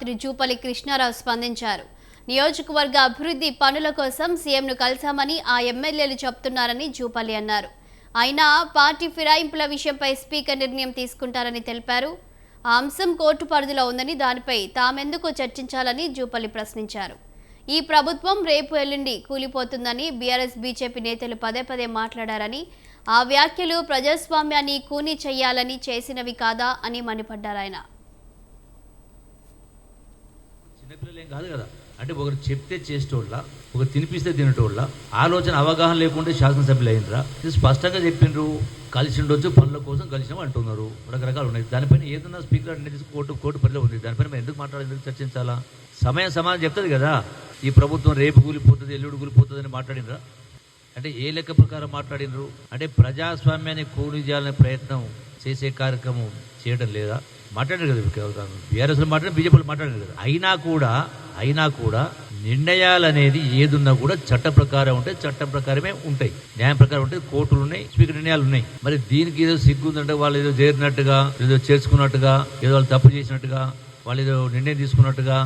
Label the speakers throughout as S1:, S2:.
S1: మంత్రి జూపల్లి కృష్ణారావు స్పందించారు. నియోజకవర్గ అభివృద్ధి పనుల కోసం సీఎంను కలిశామని ఆ ఎమ్మెల్యేలు చెప్తున్నారని జూపల్లి అన్నారు. అయినా పార్టీ ఫిరాయింపుల విషయంపై స్పీకర్ నిర్ణయం తీసుకుంటారని తెలిపారు. ఆ అంశం కోర్టు పరిధిలో ఉందని దానిపై తామెందుకు చర్చించాలని జూపల్లి ప్రశ్నించారు. ఈ ప్రభుత్వం రేపు ఎల్లుండి కూలిపోతుందని బీఆర్ఎస్ బీజేపీ నేతలు పదే పదే మాట్లాడారని, ఆ వ్యాఖ్యలు ప్రజాస్వామ్యాన్ని కూనీ చేయాలని చేసినవి కాదా అని మండిపడ్డారాయన.
S2: చిన్నపిల్లలు ఏం కాదు కదా, అంటే ఒకరు చెప్తే చేసేటోళ్ళ, ఒకరు తినిపిస్తే తినేటోళ్ళ, ఆలోచన అవగాహన లేకుంటే శాసనసభ్యులు అయినరా? ఇది స్పష్టంగా చెప్పిండ్రు. కలిసి ఉండొచ్చు, పనుల కోసం కలిసినాం అంటున్నారు. రకరకాలు ఉన్నాయి. దానిపైన ఏదన్నా స్పీకర్ అనేది కోర్టు పరిధిలో ఉంది. దానిపైన మేము ఎందుకు మాట్లాడాలి, ఎందుకు చర్చించాలా? సమాధానం చెప్తుంది కదా. ఈ ప్రభుత్వం రేపు కూలిపోతుంది, ఎల్లుడు కూలిపోతుంది అని మాట్లాడినరా? అంటే ఏ లెక్క ప్రకారం మాట్లాడినరు? అంటే ప్రజాస్వామ్యాన్ని కూలి చేయాలనే ప్రయత్నం చేసే కార్యక్రమం చేయడం లేదా? మాట్లాడారు కదా, బీఆర్ఎస్లో మాట్లాడారు, బీజేపీలో మాట్లాడారు కదా. అయినా కూడా నిర్ణయాలు అనేది ఏదున్నా కూడా చట్ట ప్రకారం ఉంటే చట్టం ప్రకారమే ఉంటాయి, న్యాయం ప్రకారం ఉంటాయి, కోర్టులు ఉన్నాయి, స్పీకర్ నిర్ణయాలు ఉన్నాయి. మరి దీనికి ఏదో సిగ్గుందంటే వాళ్ళు ఏదో చేరినట్టుగా, ఏదో చేర్చుకున్నట్టుగా, ఏదో వాళ్ళు తప్పు చేసినట్టుగా, వాళ్ళు ఏదో నిర్ణయం తీసుకున్నట్టుగా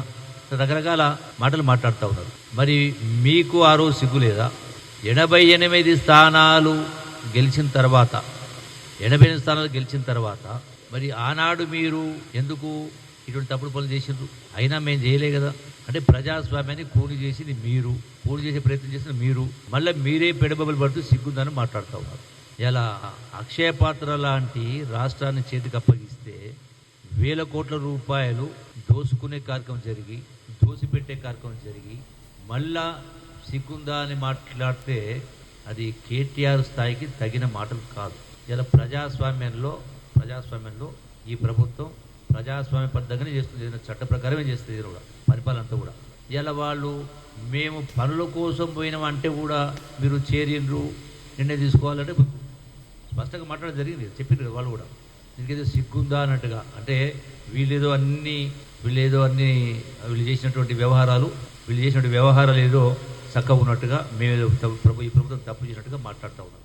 S2: రకరకాల మాటలు మాట్లాడుతూ ఉన్నారు. మరి మీకు ఆ రోజు సిగ్గు లేదా? 88 స్థానాలు గెలిచిన తర్వాత మరి ఆనాడు మీరు ఎందుకు ఇటువంటి తప్పుడు పనులు చేసిండ్రు? అయినా మేము చేయలే కదా. అంటే ప్రజాస్వామ్యాన్ని కూలి చేసింది మీరు, కూలి చేసే ప్రయత్నం చేసింది మీరు, మళ్ళీ మీరే పెడబబలు పడుతూ సిగ్గుందని మాట్లాడుతూ ఉన్నారు. ఇలా అక్షయ పాత్ర లాంటి రాష్ట్రాన్ని చేతికి అప్పగిస్తే వేల కోట్ల రూపాయలు దోసుకునే కార్యక్రమం జరిగి, దోసిపెట్టే కార్యక్రమం జరిగి, మళ్ళా సిగ్గుందా అని మాట్లాడితే అది కేటీఆర్ స్థాయికి తగిన మాటలు కాదు. ఇలా ప్రజాస్వామ్యంలో ఈ ప్రభుత్వం ప్రజాస్వామ్యబద్ధంగానే చేస్తుంది, ఏదైనా చట్ట ప్రకారమే చేస్తుంది. ఇది కూడా పరిపాలన అంతా కూడా. ఇలా వాళ్ళు మేము పనుల కోసం పోయినామంటే కూడా మీరు చేరిండ్రు, నిర్ణయం తీసుకోవాలంటే స్పష్టంగా మాట్లాడడం జరిగింది, చెప్పిండ్రు వాళ్ళు కూడా. దీనికేదో సిగ్గుందా అన్నట్టుగా, అంటే వీళ్ళు చేసినటువంటి వ్యవహారాలు ఏదో చక్కగా ఉన్నట్టుగా, మేము ఈ ప్రభుత్వం తప్పు చేసినట్టుగా మాట్లాడుతూ ఉన్నాం.